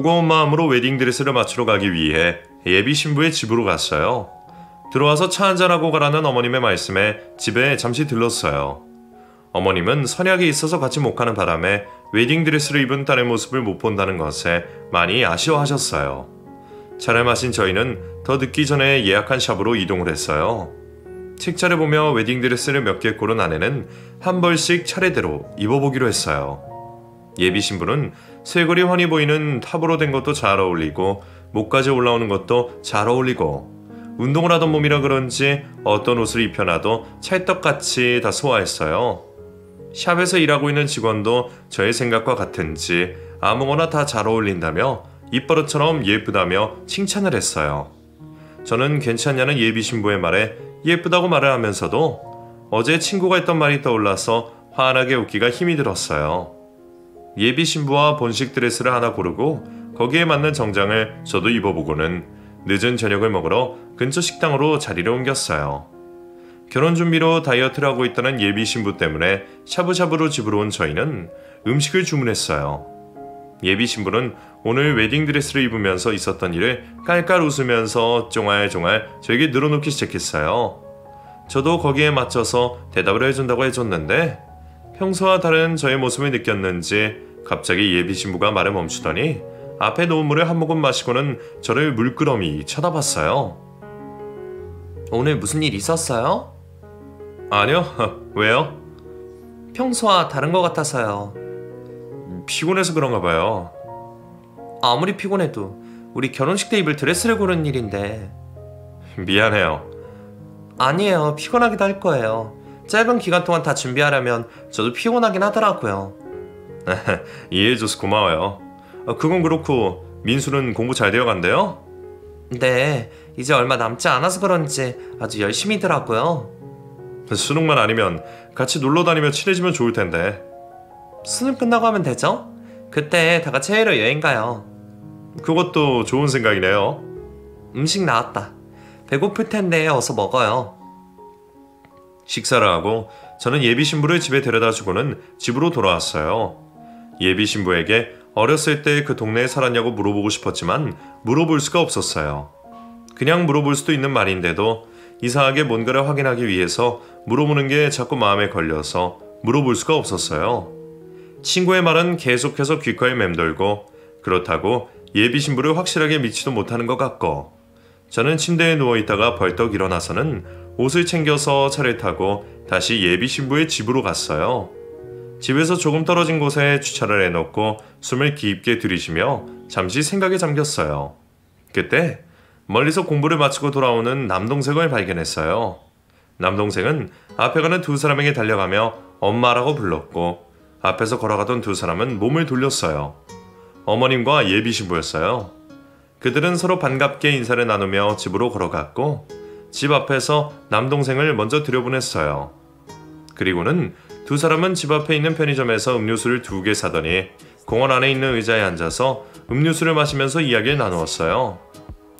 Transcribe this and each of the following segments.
무거운 마음으로 웨딩드레스를 맞추러 가기 위해 예비 신부의 집으로 갔어요. 들어와서 차 한잔하고 가라는 어머님의 말씀에 집에 잠시 들렀어요. 어머님은 선약이 있어서 같이 못 가는 바람에 웨딩드레스를 입은 딸의 모습을 못 본다는 것에 많이 아쉬워하셨어요. 차를 마신 저희는 더 늦기 전에 예약한 샵으로 이동을 했어요. 책자를 보며 웨딩드레스를 몇 개 고른 아내는 한 벌씩 차례대로 입어보기로 했어요. 예비 신부는 쇄골이 훤히 보이는 탑으로 된 것도 잘 어울리고 목까지 올라오는 것도 잘 어울리고 운동을 하던 몸이라 그런지 어떤 옷을 입혀놔도 찰떡같이 다 소화했어요. 샵에서 일하고 있는 직원도 저의 생각과 같은지 아무거나 다 잘 어울린다며 입버릇처럼 예쁘다며 칭찬을 했어요. 저는 괜찮냐는 예비 신부의 말에 예쁘다고 말을 하면서도 어제 친구가 했던 말이 떠올라서 환하게 웃기가 힘이 들었어요. 예비 신부와 본식 드레스를 하나 고르고 거기에 맞는 정장을 저도 입어보고는 늦은 저녁을 먹으러 근처 식당으로 자리를 옮겼어요. 결혼 준비로 다이어트를 하고 있다는 예비 신부 때문에 샤브샤브로 집으로 온 저희는 음식을 주문했어요. 예비 신부는 오늘 웨딩드레스를 입으면서 있었던 일을 깔깔 웃으면서 쫑알쫑알 저에게 늘어놓기 시작했어요. 저도 거기에 맞춰서 대답을 해준다고 해줬는데 평소와 다른 저의 모습을 느꼈는지 갑자기 예비 신부가 말을 멈추더니 앞에 놓은 물을 한 모금 마시고는 저를 물끄러미 쳐다봤어요. 오늘 무슨 일 있었어요? 아니요. 왜요? 평소와 다른 것 같아서요. 피곤해서 그런가 봐요. 아무리 피곤해도 우리 결혼식 때 입을 드레스를 고르는 일인데. 미안해요. 아니에요. 피곤하기도 할 거예요. 짧은 기간 동안 다 준비하려면 저도 피곤하긴 하더라고요. 이해해줘서 고마워요. 그건 그렇고 민수는 공부 잘 되어간대요? 네, 이제 얼마 남지 않아서 그런지 아주 열심히더라고요. 수능만 아니면 같이 놀러다니며 친해지면 좋을 텐데. 수능 끝나고 하면 되죠? 그때 다 같이 해외로 여행 가요. 그것도 좋은 생각이네요. 음식 나왔다. 배고플 텐데 어서 먹어요. 식사를 하고 저는 예비 신부를 집에 데려다주고는 집으로 돌아왔어요. 예비 신부에게 어렸을 때 그 동네에 살았냐고 물어보고 싶었지만 물어볼 수가 없었어요. 그냥 물어볼 수도 있는 말인데도 이상하게 뭔가를 확인하기 위해서 물어보는 게 자꾸 마음에 걸려서 물어볼 수가 없었어요. 친구의 말은 계속해서 귓가에 맴돌고 그렇다고 예비 신부를 확실하게 믿지도 못하는 것 같고 저는 침대에 누워있다가 벌떡 일어나서는 옷을 챙겨서 차를 타고 다시 예비 신부의 집으로 갔어요. 집에서 조금 떨어진 곳에 주차를 해놓고 숨을 깊게 들이쉬며 잠시 생각에 잠겼어요. 그때 멀리서 공부를 마치고 돌아오는 남동생을 발견했어요. 남동생은 앞에 가는 두 사람에게 달려가며 엄마라고 불렀고 앞에서 걸어가던 두 사람은 몸을 돌렸어요. 어머님과 예비 신부였어요. 그들은 서로 반갑게 인사를 나누며 집으로 걸어갔고 집 앞에서 남동생을 먼저 들여보냈어요. 그리고는 두 사람은 집 앞에 있는 편의점에서 음료수를 2개 사더니 공원 안에 있는 의자에 앉아서 음료수를 마시면서 이야기를 나누었어요.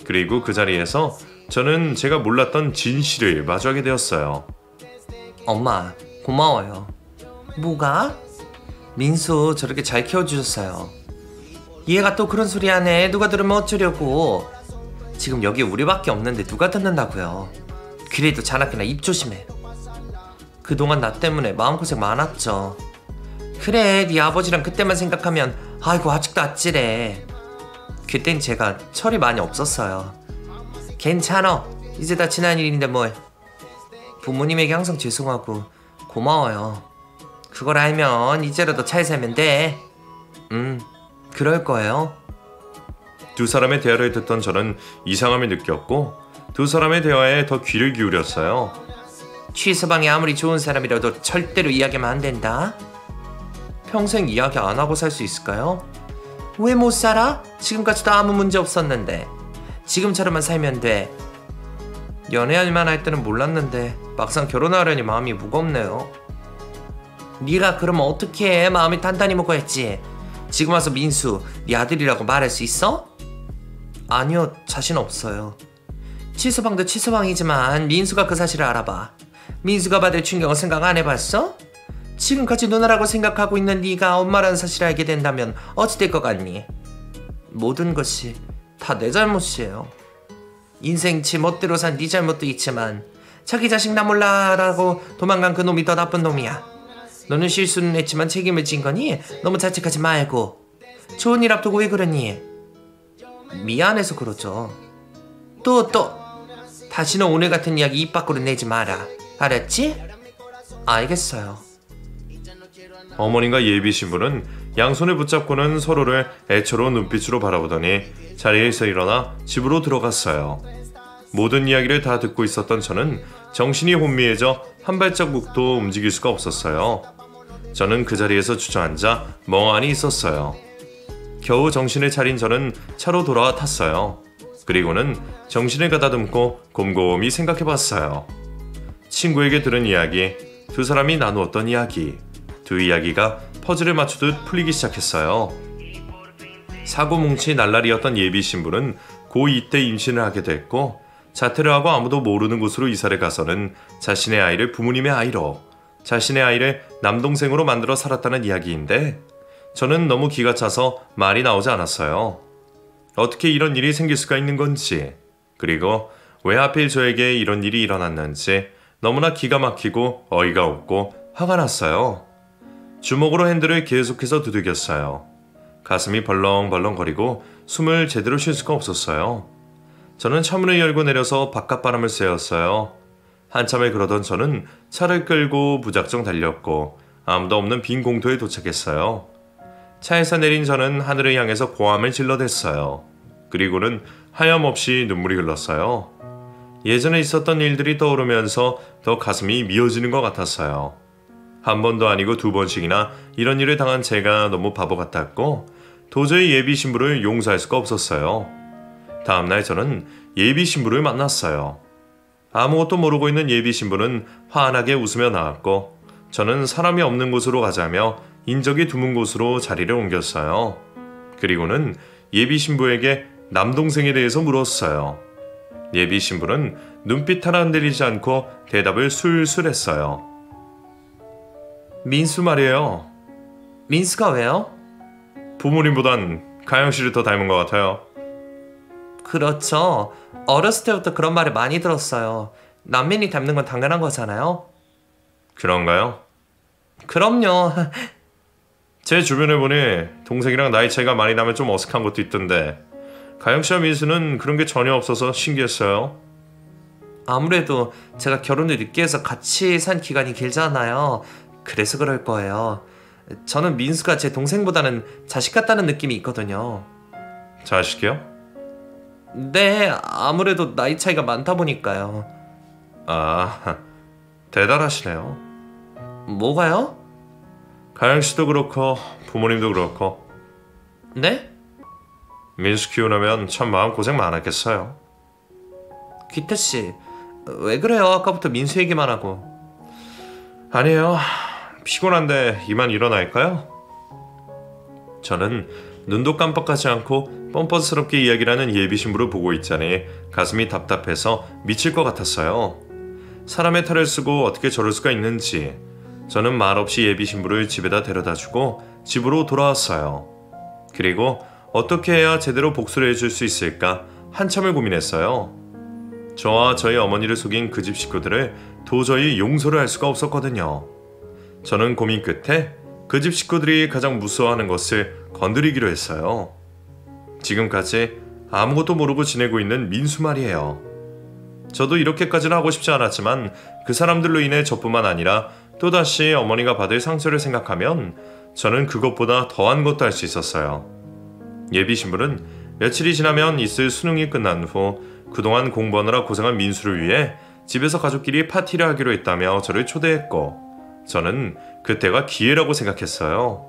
그리고 그 자리에서 저는 제가 몰랐던 진실을 마주하게 되었어요. 엄마, 고마워요. 뭐가? 민수 저렇게 잘 키워주셨어요. 얘가 또 그런 소리 하네. 누가 들으면 어쩌려고. 지금 여기 우리밖에 없는데 누가 듣는다고요. 그래도 자나깨나 입 조심해. 그동안 나 때문에 마음고생 많았죠. 그래, 네 아버지랑 그때만 생각하면 아이고 아직도 아찔해. 그땐 제가 철이 많이 없었어요. 괜찮아. 이제 다 지난 일인데 뭘. 부모님에게 항상 죄송하고 고마워요. 그걸 알면 이제라도 잘 살면 돼. 그럴 거예요. 두 사람의 대화를 듣던 저는 이상함을 느꼈고 두 사람의 대화에 더 귀를 기울였어요. 취서방이 아무리 좋은 사람이라도 절대로 이야기하면 안 된다. 평생 이야기 안 하고 살 수 있을까요? 왜 못 살아? 지금까지도 아무 문제 없었는데. 지금처럼만 살면 돼. 연애할만 할 때는 몰랐는데 막상 결혼하려니 마음이 무겁네요. 네가 그러면 어떻게 해? 마음이 단단히 먹어야지. 지금 와서 민수 네 아들이라고 말할 수 있어? 아니요, 자신 없어요. 취서방도 취서방이지만 민수가 그 사실을 알아봐. 민수가 받을 충격은 생각 안 해봤어? 지금까지 누나라고 생각하고 있는 네가 엄마라는 사실을 알게 된다면 어찌 될 것 같니? 모든 것이 다 내 잘못이에요. 인생 지 멋대로 산 네 잘못도 있지만 자기 자식 나 몰라라고 도망간 그 놈이 더 나쁜 놈이야. 너는 실수는 했지만 책임을 진 거니 너무 자책하지 말고. 좋은 일 앞두고 왜 그러니? 미안해서 그러죠. 또 다시는 오늘 같은 이야기 입 밖으로 내지 마라. 알았지? 알겠어요. 어머니가 예비 신부는 양손을 붙잡고는 서로를 애처로운 눈빛으로 바라보더니 자리에서 일어나 집으로 들어갔어요. 모든 이야기를 다 듣고 있었던 저는 정신이 혼미해져 한 발자국도 움직일 수가 없었어요. 저는 그 자리에서 주저앉아 멍하니 있었어요. 겨우 정신을 차린 저는 차로 돌아와 탔어요. 그리고는 정신을 가다듬고 곰곰이 생각해봤어요. 친구에게 들은 이야기, 두 사람이 나누었던 이야기, 두 이야기가 퍼즐을 맞추듯 풀리기 시작했어요. 사고뭉치 날라리였던 예비 신부는 고2 때 임신을 하게 됐고 자퇴를 하고 아무도 모르는 곳으로 이사를 가서는 자신의 아이를 부모님의 아이로, 자신의 아이를 남동생으로 만들어 살았다는 이야기인데 저는 너무 기가 차서 말이 나오지 않았어요. 어떻게 이런 일이 생길 수가 있는 건지, 그리고 왜 하필 저에게 이런 일이 일어났는지 너무나 기가 막히고 어이가 없고 화가 났어요. 주먹으로 핸들을 계속해서 두들겼어요. 가슴이 벌렁벌렁거리고 숨을 제대로 쉴 수가 없었어요. 저는 차문을 열고 내려서 바깥바람을 쐬었어요. 한참을 그러던 저는 차를 끌고 무작정 달렸고 아무도 없는 빈 공터에 도착했어요. 차에서 내린 저는 하늘을 향해서 고함을 질러댔어요. 그리고는 하염없이 눈물이 흘렀어요. 예전에 있었던 일들이 떠오르면서 더 가슴이 미어지는 것 같았어요. 한 번도 아니고 두 번씩이나 이런 일을 당한 제가 너무 바보 같았고 도저히 예비 신부를 용서할 수가 없었어요. 다음날 저는 예비 신부를 만났어요. 아무것도 모르고 있는 예비 신부는 환하게 웃으며 나왔고 저는 사람이 없는 곳으로 가자며 인적이 드문 곳으로 자리를 옮겼어요. 그리고는 예비 신부에게 남동생에 대해서 물었어요. 예비 신부는 눈빛 하나 흔들리지 않고 대답을 술술 했어요. 민수 말이에요. 민수가 왜요? 부모님보단 가영 씨를 더 닮은 것 같아요. 그렇죠. 어렸을 때부터 그런 말을 많이 들었어요. 남매니 닮는 건 당연한 거잖아요. 그런가요? 그럼요. 제 주변에 보니 동생이랑 나이 차이가 많이 나면 좀 어색한 것도 있던데 가영 씨와 민수는 그런 게 전혀 없어서 신기했어요. 아무래도 제가 결혼을 늦게 해서 같이 산 기간이 길잖아요. 그래서 그럴 거예요. 저는 민수가 제 동생보다는 자식 같다는 느낌이 있거든요. 자식이요? 네, 아무래도 나이 차이가 많다 보니까요. 아, 대단하시네요. 뭐가요? 가영 씨도 그렇고 부모님도 그렇고 네? 민수 키우려면 참 마음고생 많았겠어요. 기태씨, 왜 그래요? 아까부터 민수 얘기만 하고. 아니에요. 피곤한데 이만 일어날까요? 저는 눈도 깜빡하지 않고 뻔뻔스럽게 이야기를 하는 예비 신부를 보고 있자니 가슴이 답답해서 미칠 것 같았어요. 사람의 탈을 쓰고 어떻게 저럴 수가 있는지 저는 말없이 예비 신부를 집에다 데려다주고 집으로 돌아왔어요. 그리고 어떻게 해야 제대로 복수를 해줄 수 있을까 한참을 고민했어요. 저와 저희 어머니를 속인 그 집 식구들을 도저히 용서를 할 수가 없었거든요. 저는 고민 끝에 그 집 식구들이 가장 무서워하는 것을 건드리기로 했어요. 지금까지 아무것도 모르고 지내고 있는 민수 말이에요. 저도 이렇게까지는 하고 싶지 않았지만 그 사람들로 인해 저뿐만 아니라 또다시 어머니가 받을 상처를 생각하면 저는 그것보다 더한 것도 할 수 있었어요. 예비 신부는 며칠이 지나면 있을 수능이 끝난 후 그동안 공부하느라 고생한 민수를 위해 집에서 가족끼리 파티를 하기로 했다며 저를 초대했고 저는 그때가 기회라고 생각했어요.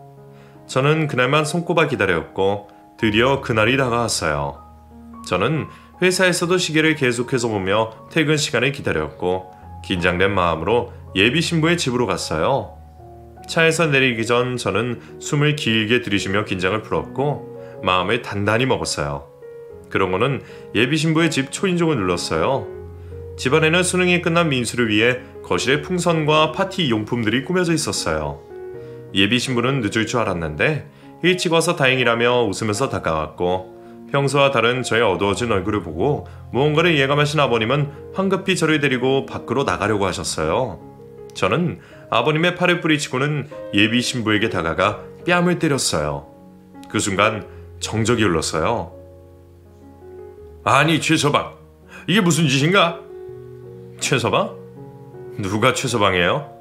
저는 그날만 손꼽아 기다렸고 드디어 그날이 다가왔어요. 저는 회사에서도 시계를 계속해서 보며 퇴근 시간을 기다렸고 긴장된 마음으로 예비 신부의 집으로 갔어요. 차에서 내리기 전 저는 숨을 길게 들이쉬며 긴장을 풀었고 마음을 단단히 먹었어요. 그러고는 예비 신부의 집 초인종을 눌렀어요. 집안에는 수능이 끝난 민수를 위해 거실에 풍선과 파티 용품들이 꾸며져 있었어요. 예비 신부는 늦을 줄 알았는데 일찍 와서 다행이라며 웃으면서 다가왔고 평소와 다른 저의 어두워진 얼굴을 보고 무언가를 예감하신 아버님은 황급히 저를 데리고 밖으로 나가려고 하셨어요. 저는 아버님의 팔을 뿌리치고는 예비 신부에게 다가가 뺨을 때렸어요. 그 순간 정적이 흘렀어요. 아니 최서방, 이게 무슨 짓인가? 최서방? 누가 최서방이에요?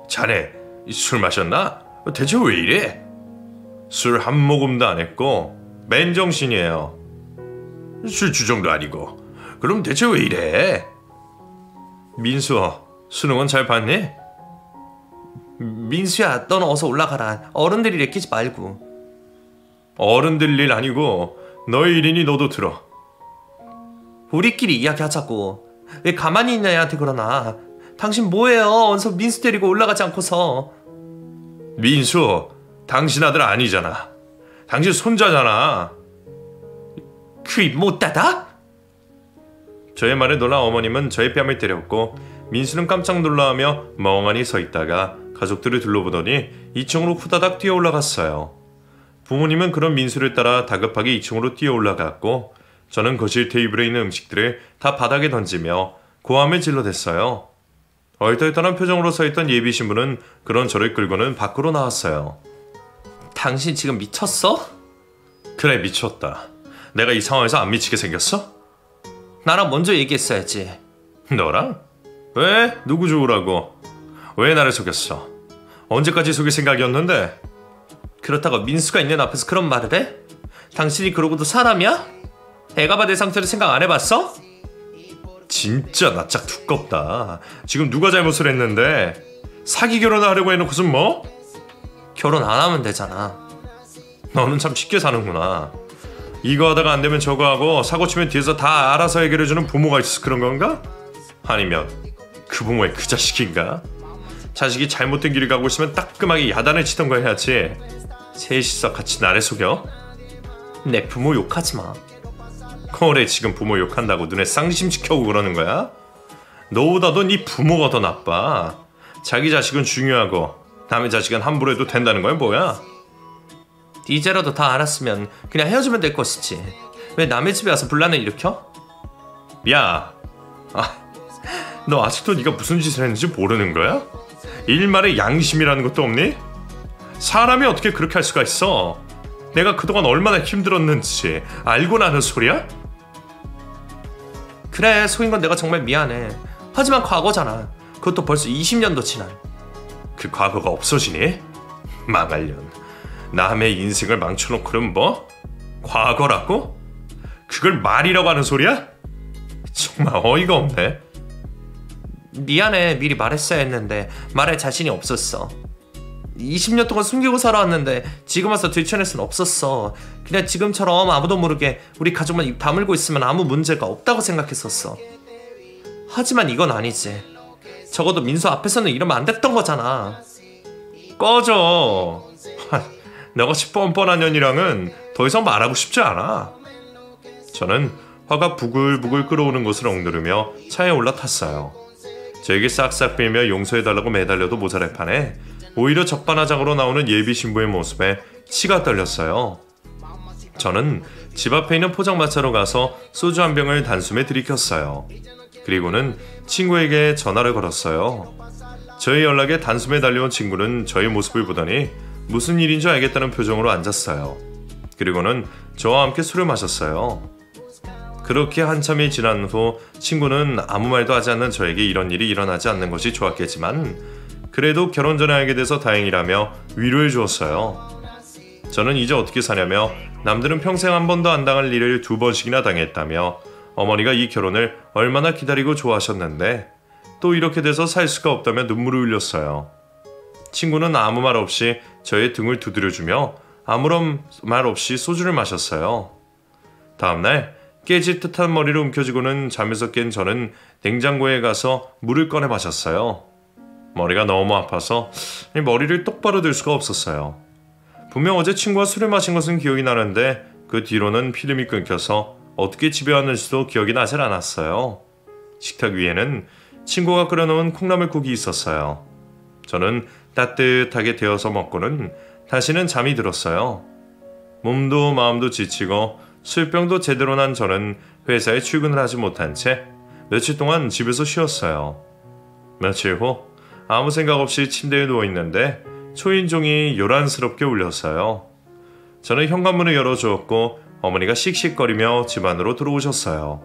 자네 술 마셨나? 대체 왜 이래? 술 한 모금도 안 했고 맨정신이에요. 술 주정도 아니고. 그럼 대체 왜 이래? 민수, 수능은 잘 봤니? 민수야, 넌 어서 올라가라. 어른들이 내키지 말고. 어른들 일 아니고 너의 일이니 너도 들어. 우리끼리 이야기하자고. 왜 가만히 있는 애한테 그러나. 당신 뭐해요? 어서 민수 데리고 올라가지 않고서. 민수, 당신 아들 아니잖아. 당신 손자잖아. 그 입 못 닫아? 저의 말에 놀란 어머님은 저의 뺨을 때렸고 민수는 깜짝 놀라하며 멍하니 서 있다가 가족들을 둘러보더니 2층으로 후다닥 뛰어 올라갔어요. 부모님은 그런 민수를 따라 다급하게 2층으로 뛰어 올라갔고 저는 거실 테이블에 있는 음식들을 다 바닥에 던지며 고함을 질러댔어요. 얼떨떨한 표정으로 서 있던 예비 신부는 그런 저를 끌고는 밖으로 나왔어요. 당신 지금 미쳤어? 그래, 미쳤다. 내가 이 상황에서 안 미치게 생겼어? 나랑 먼저 얘기했어야지. 너랑? 왜? 누구 좋으라고? 왜 나를 속였어? 언제까지 속일 생각이었는데? 그렇다고 민수가 있는 앞에서 그런 말을 해? 당신이 그러고도 사람이야? 애가 받을 상태를 생각 안 해봤어? 진짜 낯짝 두껍다. 지금 누가 잘못을 했는데? 사기 결혼을 하려고 해놓고선 뭐? 결혼 안 하면 되잖아. 너는 참 쉽게 사는구나. 이거 하다가 안 되면 저거 하고 사고 치면 뒤에서 다 알아서 해결해주는 부모가 있어서 그런 건가? 아니면 그 부모의 그 자식인가? 자식이 잘못된 길을 가고 있으면 따끔하게 야단을 치던가 해야지. 셋이서 같이 나를 속여? 내 부모 욕하지 마. 그래, 지금 부모 욕한다고 눈에 쌍심시켜오고 그러는 거야? 너보다도 네 부모가 더 나빠. 자기 자식은 중요하고 남의 자식은 함부로 해도 된다는 거야 뭐야? 이제라도 다 알았으면 그냥 헤어지면 될 것이지. 왜 남의 집에 와서 분란을 일으켜? 야, 너 아직도 네가 무슨 짓을 했는지 모르는 거야? 일말의 양심이라는 것도 없니? 사람이 어떻게 그렇게 할 수가 있어? 내가 그동안 얼마나 힘들었는지 알고 나는 소리야? 그래, 속인 건 내가 정말 미안해. 하지만 과거잖아. 그것도 벌써 20년도 지난. 그 과거가 없어지니? 망할년. 남의 인생을 망쳐놓고는 뭐? 과거라고? 그걸 말이라고 하는 소리야? 정말 어이가 없네. 미안해, 미리 말했어야 했는데 말할 자신이 없었어. 20년 동안 숨기고 살아왔는데 지금 와서 들춰낼 순 없었어. 그냥 지금처럼 아무도 모르게 우리 가족만 입 다물고 있으면 아무 문제가 없다고 생각했었어. 하지만 이건 아니지. 적어도 민수 앞에서는 이러면 안 됐던 거잖아. 꺼져. 너같이 뻔뻔한 년이랑은 더 이상 말하고 싶지 않아. 저는 화가 부글부글 끓어오는 것을 억누르며 차에 올라탔어요. 저에게 싹싹 빌며 용서해달라고 매달려도 모자랄 판에 오히려 적반하장으로 나오는 예비 신부의 모습에 치가 떨렸어요. 저는 집 앞에 있는 포장마차로 가서 소주 한 병을 단숨에 들이켰어요. 그리고는 친구에게 전화를 걸었어요. 저의 연락에 단숨에 달려온 친구는 저의 모습을 보더니 무슨 일인 줄 알겠다는 표정으로 앉았어요. 그리고는 저와 함께 술을 마셨어요. 그렇게 한참이 지난 후 친구는 아무 말도 하지 않는 저에게 이런 일이 일어나지 않는 것이 좋았겠지만 그래도 결혼 전에 알게 돼서 다행이라며 위로해 주었어요. 저는 이제 어떻게 사냐며 남들은 평생 한 번도 안 당할 일을 2번씩이나 당했다며 어머니가 이 결혼을 얼마나 기다리고 좋아하셨는데 또 이렇게 돼서 살 수가 없다며 눈물을 흘렸어요. 친구는 아무 말 없이 저의 등을 두드려주며 아무런 말 없이 소주를 마셨어요. 다음날 깨질 듯한 머리를 움켜쥐고는 잠에서 깬 저는 냉장고에 가서 물을 꺼내 마셨어요. 머리가 너무 아파서 머리를 똑바로 들 수가 없었어요. 분명 어제 친구와 술을 마신 것은 기억이 나는데 그 뒤로는 필름이 끊겨서 어떻게 집에 왔는지도 기억이 나질 않았어요. 식탁 위에는 친구가 끓여놓은 콩나물국이 있었어요. 저는 따뜻하게 데워서 먹고는 다시는 잠이 들었어요. 몸도 마음도 지치고 술병도 제대로 난 저는 회사에 출근을 하지 못한 채 며칠 동안 집에서 쉬었어요. 며칠 후 아무 생각 없이 침대에 누워있는데 초인종이 요란스럽게 울렸어요. 저는 현관문을 열어주었고 어머니가 씩씩거리며 집 안으로 들어오셨어요.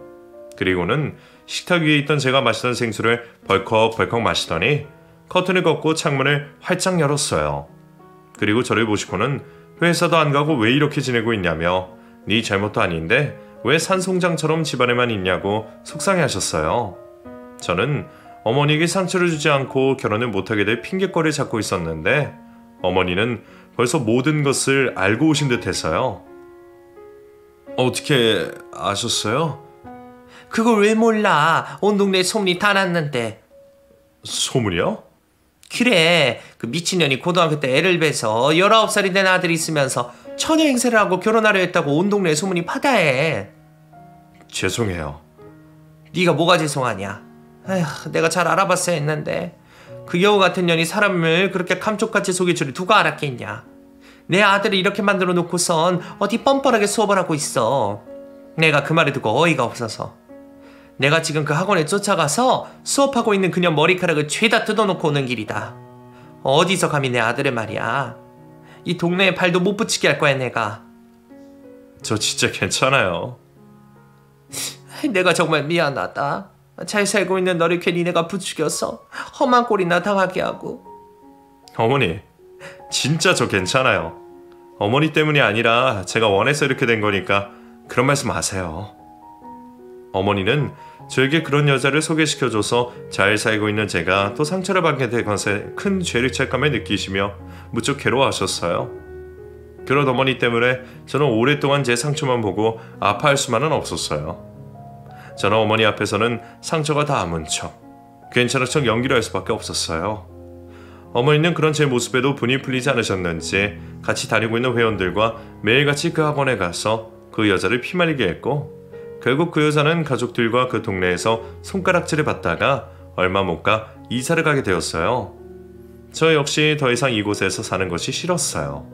그리고는 식탁 위에 있던 제가 마시던 생수를 벌컥벌컥 마시더니 커튼을 걷고 창문을 활짝 열었어요. 그리고 저를 보시고는 회사도 안 가고 왜 이렇게 지내고 있냐며 네 잘못도 아닌데 왜 산송장처럼 집안에만 있냐고 속상해하셨어요. 저는 어머니에게 상처를 주지 않고 결혼을 못하게 될 핑계거리를 찾고 있었는데 어머니는 벌써 모든 것을 알고 오신 듯해서요. 어떻게 아셨어요? 그걸 왜 몰라? 온 동네에 소문이 다 났는데. 소문이요? 그래, 그 미친년이 고등학교 때 애를 베서 19살이 된 아들이 있으면서 처녀 행세를 하고 결혼하려 했다고 온 동네에 소문이 파다해. 죄송해요. 네가 뭐가 죄송하냐? 에휴, 내가 잘 알아봤어야 했는데 그 여우 같은 년이 사람을 그렇게 감쪽같이 속일 줄을 누가 알았겠냐. 내 아들을 이렇게 만들어 놓고선 어디 뻔뻔하게 수업을 하고 있어. 내가 그 말을 듣고 어이가 없어서 내가 지금 그 학원에 쫓아가서 수업하고 있는 그녀 머리카락을 죄다 뜯어놓고 오는 길이다. 어디서 감히 내 아들을 말이야. 이 동네에 발도 못 붙이게 할 거야 내가. 저 진짜 괜찮아요. 내가 정말 미안하다. 잘 살고 있는 너를 괜히 내가 부추겨서 험한 꼴이나 당하게 하고. 어머니, 진짜 저 괜찮아요. 어머니 때문이 아니라 제가 원해서 이렇게 된 거니까 그런 말씀 마세요. 어머니는 저에게 그런 여자를 소개시켜줘서 잘 살고 있는 제가 또 상처를 받게 될 것에 큰 죄를 책감에 느끼시며 무척 괴로워하셨어요. 그런 어머니 때문에 저는 오랫동안 제 상처만 보고 아파할 수만은 없었어요. 저는 어머니 앞에서는 상처가 다 아문 척, 괜찮은 척 연기를 할 수밖에 없었어요. 어머니는 그런 제 모습에도 분이 풀리지 않으셨는지 같이 다니고 있는 회원들과 매일같이 그 학원에 가서 그 여자를 피말리게 했고 결국 그 여자는 가족들과 그 동네에서 손가락질을 받다가 얼마 못 가 이사를 가게 되었어요. 저 역시 더 이상 이곳에서 사는 것이 싫었어요.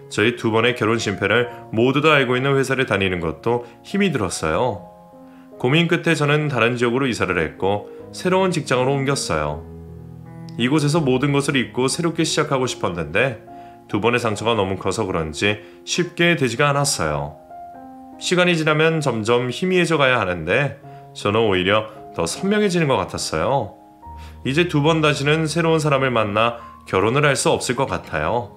저희 두 번의 결혼 실패를 모두 다 알고 있는 회사를 다니는 것도 힘이 들었어요. 고민 끝에 저는 다른 지역으로 이사를 했고 새로운 직장으로 옮겼어요. 이곳에서 모든 것을 잊고 새롭게 시작하고 싶었는데 두 번의 상처가 너무 커서 그런지 쉽게 되지가 않았어요. 시간이 지나면 점점 희미해져 가야 하는데 저는 오히려 더 선명해지는 것 같았어요. 이제 두 번 다시는 새로운 사람을 만나 결혼을 할 수 없을 것 같아요.